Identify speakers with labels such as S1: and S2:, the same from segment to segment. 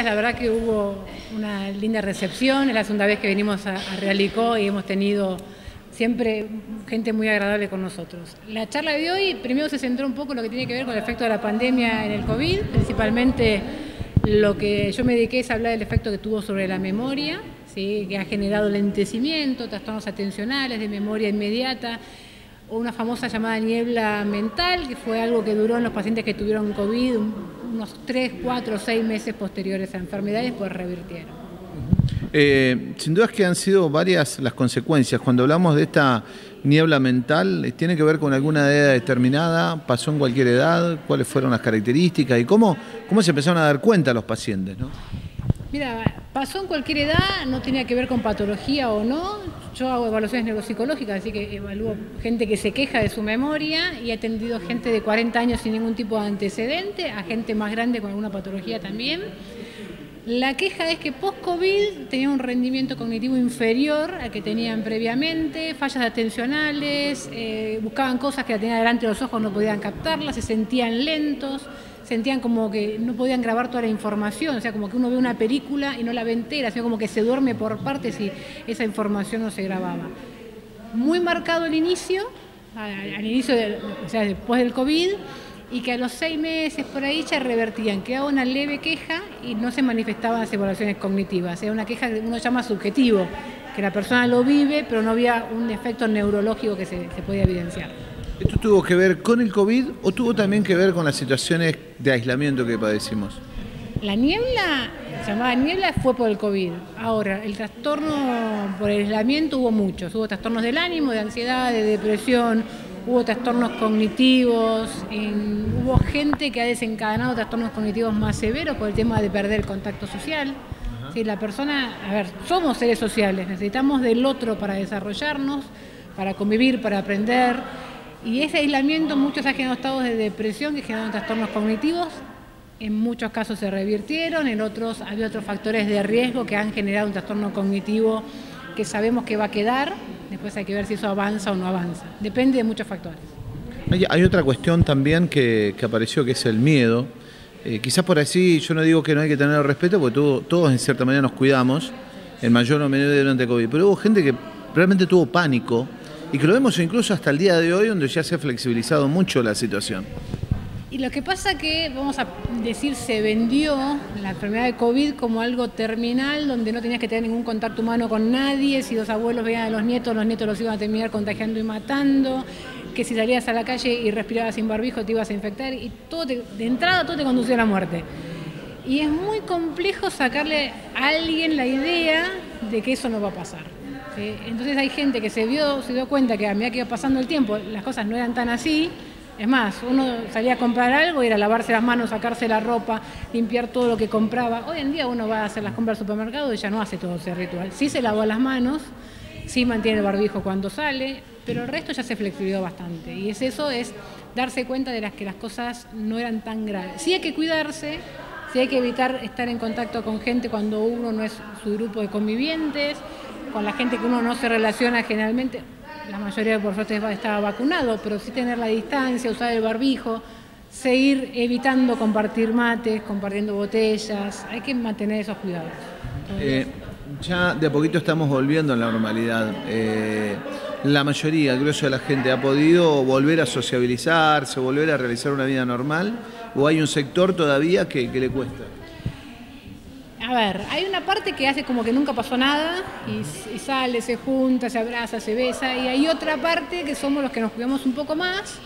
S1: la verdad que hubo una linda recepción. Es la segunda vez que venimos a Realicó y hemos tenido siempre gente muy agradable con nosotros. La charla de hoy primero se centró un poco en lo que tiene que ver con el efecto de la pandemia en el COVID, principalmente lo que yo me dediqué es hablar del efecto que tuvo sobre la memoria, ¿sí? Que ha generado lentecimiento, trastornos atencionales, de memoria inmediata, o una famosa llamada niebla mental, que fue algo que duró en los pacientes que tuvieron COVID unos 3, 4, 6 meses posteriores a enfermedades, pues revirtieron.
S2: Sin duda es que han sido varias las consecuencias. Cuando hablamos de esta niebla mental, ¿tiene que ver con alguna edad determinada? ¿Pasó en cualquier edad? ¿Cuáles fueron las características? ¿Y cómo se empezaron a dar cuenta los pacientes, ¿no?
S1: Mira, pasó en cualquier edad, no tenía que ver con patología o no. Yo hago evaluaciones neuropsicológicas, así que evalúo gente que se queja de su memoria y he atendido gente de 40 años sin ningún tipo de antecedente, a gente más grande con alguna patología también. La queja es que post-COVID tenía un rendimiento cognitivo inferior al que tenían previamente, fallas atencionales, buscaban cosas que la tenían delante de los ojos, no podían captarlas, se sentían lentos, sentían como que no podían grabar toda la información, o sea, como que uno ve una película y no la ve entera, sino como que se duerme por partes y esa información no se grababa. Muy marcado el inicio, al inicio, o sea, después del COVID, y que a los 6 meses por ahí ya revertían, quedaba una leve queja y no se manifestaban las evaluaciones cognitivas. Era una queja que uno llama subjetivo, que la persona lo vive, pero no había un efecto neurológico que se podía evidenciar.
S2: ¿Esto tuvo que ver con el COVID o tuvo también que ver con las situaciones de aislamiento que padecimos?
S1: La niebla, llamada niebla, fue por el COVID. Ahora, el trastorno por el aislamiento hubo muchos. Hubo trastornos del ánimo, de ansiedad, de depresión, hubo trastornos cognitivos, hubo gente que ha desencadenado trastornos cognitivos más severos por el tema de perder el contacto social. Sí, la persona, a ver, somos seres sociales, necesitamos del otro para desarrollarnos, para convivir, para aprender. Y ese aislamiento muchos ha generado estados de depresión que generaron trastornos cognitivos. En muchos casos se revirtieron, en otros había otros factores de riesgo que han generado un trastorno cognitivo que sabemos que va a quedar. Después hay que ver si eso avanza o no avanza. Depende de muchos factores.
S2: Hay otra cuestión también que apareció, que es el miedo. Quizás por así, yo no digo que no hay que tener respeto, porque todos en cierta manera nos cuidamos, en mayor o menor durante el COVID. Pero hubo gente que realmente tuvo pánico y que lo vemos incluso hasta el día de hoy, donde ya se ha flexibilizado mucho la situación.
S1: Y lo que pasa que, vamos a decir, se vendió la enfermedad de COVID como algo terminal, donde no tenías que tener ningún contacto humano con nadie, si los abuelos veían a los nietos los iban a terminar contagiando y matando, que si salías a la calle y respirabas sin barbijo te ibas a infectar, y de entrada todo te conducía a la muerte. Y es muy complejo sacarle a alguien la idea de que eso no va a pasar. ¿Sí? Entonces hay gente que se dio cuenta que a medida que iba pasando el tiempo las cosas no eran tan así. Es más, uno salía a comprar algo, ir a lavarse las manos, sacarse la ropa, limpiar todo lo que compraba. Hoy en día uno va a hacer las compras al supermercado y ya no hace todo ese ritual. Sí se lava las manos, sí mantiene el barbijo cuando sale, pero el resto ya se flexibilizó bastante. Y eso es darse cuenta de que las cosas no eran tan graves. Sí hay que cuidarse, sí hay que evitar estar en contacto con gente cuando uno no es su grupo de convivientes, con la gente que uno no se relaciona generalmente. La mayoría por suerte estaba vacunado, pero sí tener la distancia, usar el barbijo, seguir evitando compartir mates, compartiendo botellas, hay que mantener esos cuidados.
S2: Ya de a poquito estamos volviendo a la normalidad. La mayoría, el grueso de la gente, ¿ha podido volver a sociabilizarse, volver a realizar una vida normal? ¿O hay un sector todavía que le cuesta?
S1: A ver, hay una parte que hace como que nunca pasó nada y sale, se junta, se abraza, se besa, y hay otra parte que somos los que nos cuidamos un poco más,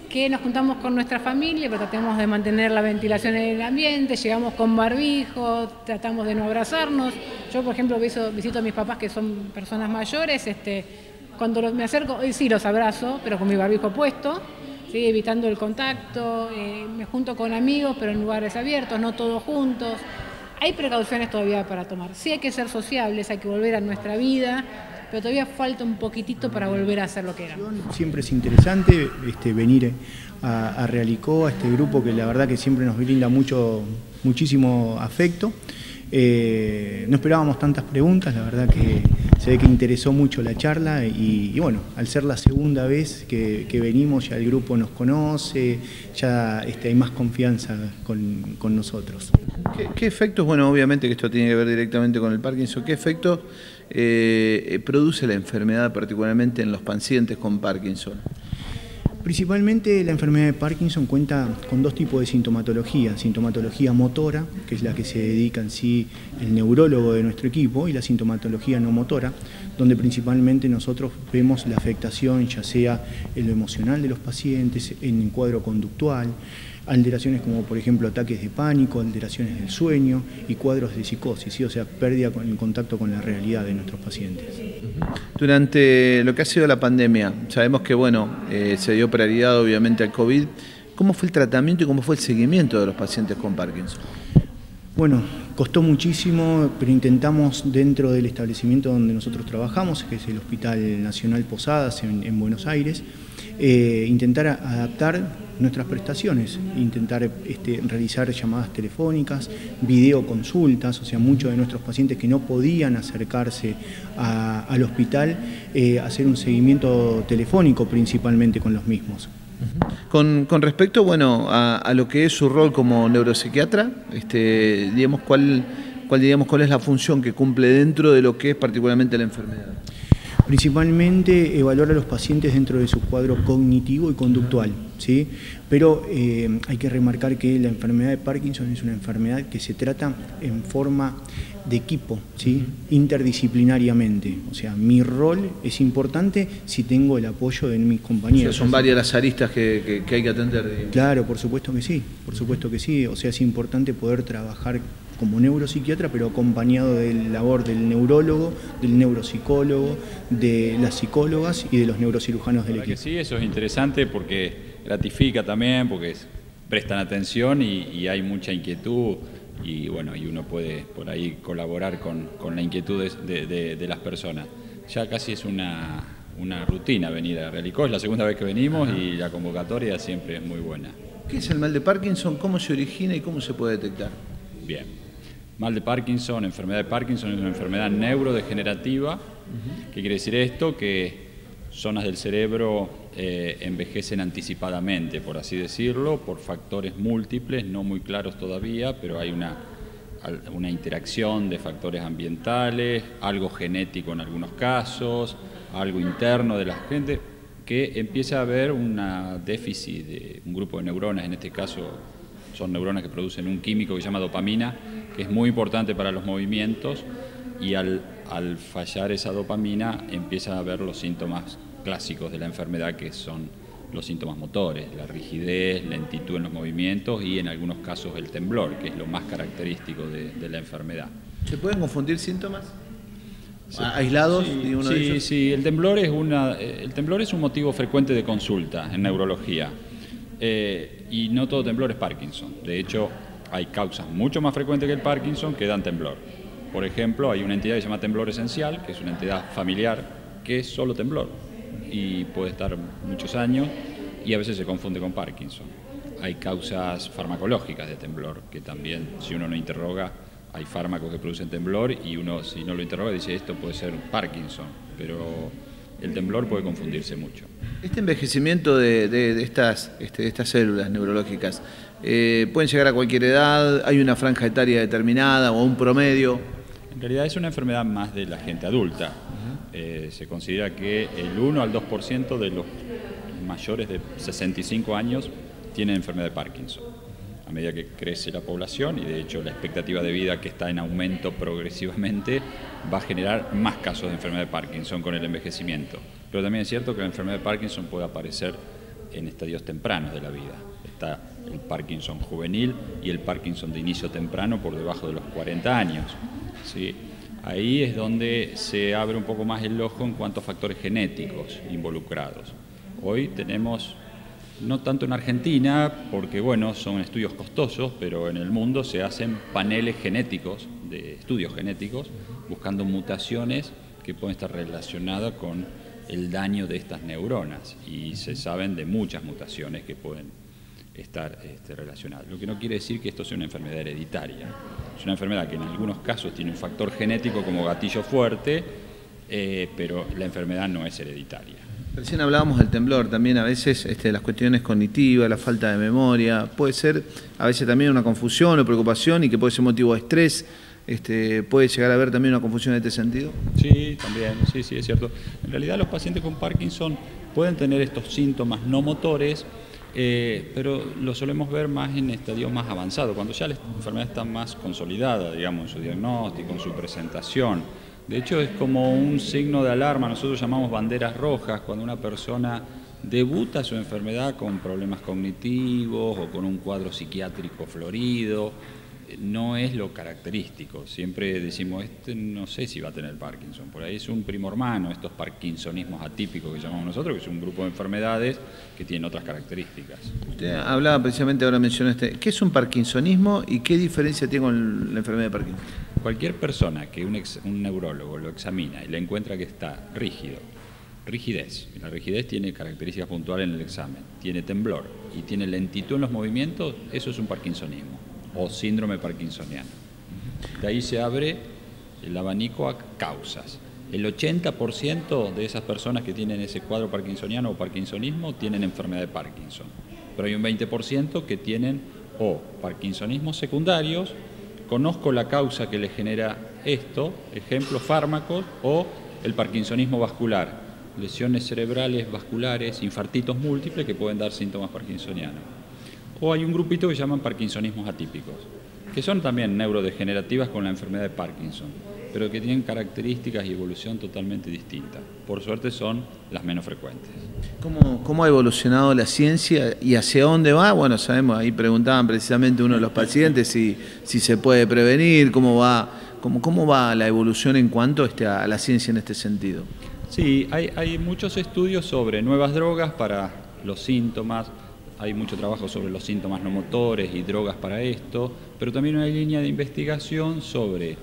S1: que nos juntamos con nuestra familia, pero tratamos de mantener la ventilación en el ambiente, llegamos con barbijo, tratamos de no abrazarnos. Yo, por ejemplo, visito a mis papás que son personas mayores, cuando me acerco, sí los abrazo, pero con mi barbijo puesto, ¿sí? Evitando el contacto, me junto con amigos, pero en lugares abiertos, no todos juntos. Hay precauciones todavía para tomar. Sí hay que ser sociables, hay que volver a nuestra vida, pero todavía falta un poquitito para volver a hacer lo que era.
S3: Siempre es interesante venir a Realicó, a este grupo que la verdad que siempre nos brinda muchísimo afecto. No esperábamos tantas preguntas, la verdad que se ve que interesó mucho la charla y bueno, al ser la segunda vez que venimos, ya el grupo nos conoce, ya hay más confianza con nosotros.
S2: ¿Qué efectos, bueno, obviamente que esto tiene que ver directamente con el Parkinson, qué efectos produce la enfermedad particularmente en los pacientes con Parkinson?
S3: Principalmente la enfermedad de Parkinson cuenta con dos tipos de sintomatología: sintomatología motora, que es la que se dedica en sí el neurólogo de nuestro equipo, y la sintomatología no motora, donde principalmente nosotros vemos la afectación ya sea en lo emocional de los pacientes, en el cuadro conductual, alteraciones como por ejemplo ataques de pánico, alteraciones del sueño y cuadros de psicosis, ¿sí? O sea, pérdida en contacto con la realidad de nuestros pacientes.
S2: Durante lo que ha sido la pandemia, sabemos que bueno, se dio prioridad obviamente al COVID. ¿Cómo fue el tratamiento y cómo fue el seguimiento de los pacientes con Parkinson?
S3: Bueno, costó muchísimo, pero intentamos dentro del establecimiento donde nosotros trabajamos, que es el Hospital Nacional Posadas en Buenos Aires, intentar adaptar nuestras prestaciones, intentar realizar llamadas telefónicas, videoconsultas, o sea, muchos de nuestros pacientes que no podían acercarse al hospital, hacer un seguimiento telefónico principalmente con los mismos.
S2: Con respecto, bueno, a lo que es su rol como neuropsiquiatra, digamos, ¿cuál es la función que cumple dentro de lo que es particularmente la enfermedad?
S3: Principalmente evaluar a los pacientes dentro de su cuadro cognitivo y conductual, ¿sí? Pero hay que remarcar que la enfermedad de Parkinson es una enfermedad que se trata en forma de equipo, ¿sí? Interdisciplinariamente. O sea, mi rol es importante si tengo el apoyo de mis compañeros.
S2: O sea, son varias las aristas que hay que atender. Digamos.
S3: Claro, por supuesto que sí, por supuesto que sí. O sea, es importante poder trabajar como neuropsiquiatra, pero acompañado de la labor del neurólogo, del neuropsicólogo, de las psicólogas y de los neurocirujanos del equipo.
S4: Sí, eso es interesante porque gratifica también, porque prestan atención y hay mucha inquietud y bueno, y uno puede por ahí colaborar con la inquietud de las personas. Ya casi es una rutina venir a Realicó, es la segunda vez que venimos y la convocatoria siempre es muy buena.
S2: ¿Qué es el mal de Parkinson? ¿Cómo se origina y cómo se puede detectar?
S4: Bien. Mal de Parkinson, enfermedad de Parkinson es una enfermedad neurodegenerativa. ¿Qué quiere decir esto? Que zonas del cerebro envejecen anticipadamente, por así decirlo, por factores múltiples, no muy claros todavía, pero hay una interacción de factores ambientales, algo genético en algunos casos, algo interno de la gente, que empieza a haber un déficit de un grupo de neuronas, en este caso son neuronas que producen un químico que se llama dopamina, que es muy importante para los movimientos, y al fallar esa dopamina empiezan a haber los síntomas clásicos de la enfermedad, que son los síntomas motores, la rigidez, lentitud en los movimientos y en algunos casos el temblor, que es lo más característico de la enfermedad.
S2: ¿Se pueden confundir síntomas? ¿Aislados?
S4: Sí, el temblor es un motivo frecuente de consulta en neurología. Y no todo temblor es Parkinson. De hecho, hay causas mucho más frecuentes que el Parkinson que dan temblor. Por ejemplo, hay una entidad que se llama temblor esencial, que es una entidad familiar que es solo temblor y puede estar muchos años y a veces se confunde con Parkinson. Hay causas farmacológicas de temblor que también, si uno no interroga, hay fármacos que producen temblor y uno, si no lo interroga, dice esto puede ser Parkinson, pero el temblor puede confundirse mucho.
S2: Este envejecimiento de estas células neurológicas, ¿pueden llegar a cualquier edad? ¿Hay una franja etaria determinada o un promedio?
S4: En realidad es una enfermedad más de la gente adulta. Se considera que el 1 al 2% de los mayores de 65 años tienen enfermedad de Parkinson. A medida que crece la población, y de hecho la expectativa de vida que está en aumento progresivamente, va a generar más casos de enfermedad de Parkinson con el envejecimiento. Pero también es cierto que la enfermedad de Parkinson puede aparecer en estadios tempranos de la vida. Está el Parkinson juvenil y el Parkinson de inicio temprano por debajo de los 40 años. ¿Sí? Ahí es donde se abre un poco más el ojo en cuanto a factores genéticos involucrados. Hoy tenemos, no tanto en Argentina, porque bueno, son estudios costosos, pero en el mundo se hacen paneles genéticos, de estudios genéticos, buscando mutaciones que pueden estar relacionadas con el daño de estas neuronas. Y se saben de muchas mutaciones que pueden estar relacionado. Lo que no quiere decir que esto sea una enfermedad hereditaria. Es una enfermedad que en algunos casos tiene un factor genético como gatillo fuerte, pero la enfermedad no es hereditaria.
S2: Recién hablábamos del temblor, también a veces las cuestiones cognitivas, la falta de memoria, puede ser a veces también una confusión o preocupación y que puede ser motivo de estrés, puede llegar a haber también una confusión en este sentido.
S4: Sí, también, sí, es cierto. En realidad los pacientes con Parkinson pueden tener estos síntomas no motores, pero lo solemos ver más en estadios más avanzados, cuando ya la enfermedad está más consolidada, digamos, en su diagnóstico, en su presentación. De hecho, es como un signo de alarma, nosotros llamamos banderas rojas, cuando una persona debuta su enfermedad con problemas cognitivos o con un cuadro psiquiátrico florido. No es lo característico, siempre decimos, no sé si va a tener Parkinson, por ahí es un primo hermano, estos parkinsonismos atípicos que llamamos nosotros, que es un grupo de enfermedades que tienen otras características.
S2: Usted hablaba precisamente, ahora mencionó ¿qué es un parkinsonismo y qué diferencia tiene con la enfermedad de Parkinson?
S4: Cualquier persona que un neurólogo lo examina y le encuentra que está rígido, rigidez, la rigidez tiene características puntuales en el examen, tiene temblor y tiene lentitud en los movimientos, eso es un parkinsonismo o síndrome parkinsoniano. De ahí se abre el abanico a causas. El 80% de esas personas que tienen ese cuadro parkinsoniano o parkinsonismo tienen enfermedad de Parkinson, pero hay un 20% que tienen o parkinsonismos secundarios. Conozco la causa que le genera esto, ejemplo, fármacos, o el parkinsonismo vascular, lesiones cerebrales, vasculares, infartitos múltiples que pueden dar síntomas parkinsonianos. O hay un grupito que llaman parkinsonismos atípicos, que son también neurodegenerativas con la enfermedad de Parkinson, pero que tienen características y evolución totalmente distintas. Por suerte son las menos frecuentes.
S2: ¿Cómo ha evolucionado la ciencia y hacia dónde va? Bueno, sabemos, ahí preguntaban precisamente uno de los pacientes si se puede prevenir, cómo va la evolución en cuanto a la ciencia en este sentido.
S4: Sí, hay muchos estudios sobre nuevas drogas para los síntomas, hay mucho trabajo sobre los síntomas no motores y drogas para esto, pero también hay línea de investigación sobre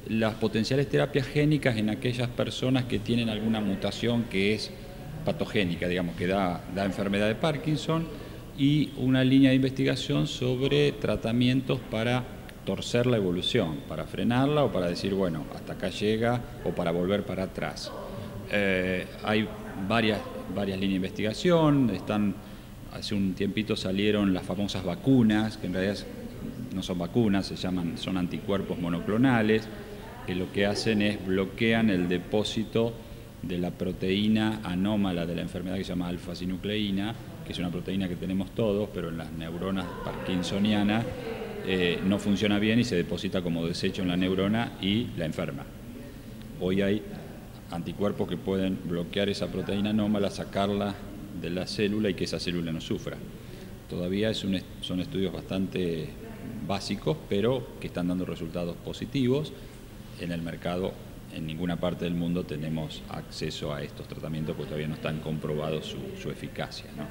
S4: las potenciales terapias génicas en aquellas personas que tienen alguna mutación que es patogénica, digamos, que da enfermedad de Parkinson, y una línea de investigación sobre tratamientos para torcer la evolución, para frenarla o para decir, bueno, hasta acá llega o para volver para atrás. Hay varias líneas de investigación, hace un tiempito salieron las famosas vacunas, que en realidad no son vacunas, son anticuerpos monoclonales, que lo que hacen es bloquean el depósito de la proteína anómala de la enfermedad que se llama alfa-sinucleína, que es una proteína que tenemos todos, pero en las neuronas parkinsonianas no funciona bien y se deposita como desecho en la neurona y la enferma. Hoy hay anticuerpos que pueden bloquear esa proteína anómala, sacarla de la célula y que esa célula no sufra. Todavía son estudios bastante básicos, pero que están dando resultados positivos. En el mercado, en ninguna parte del mundo tenemos acceso a estos tratamientos porque todavía no están comprobados su eficacia, ¿no?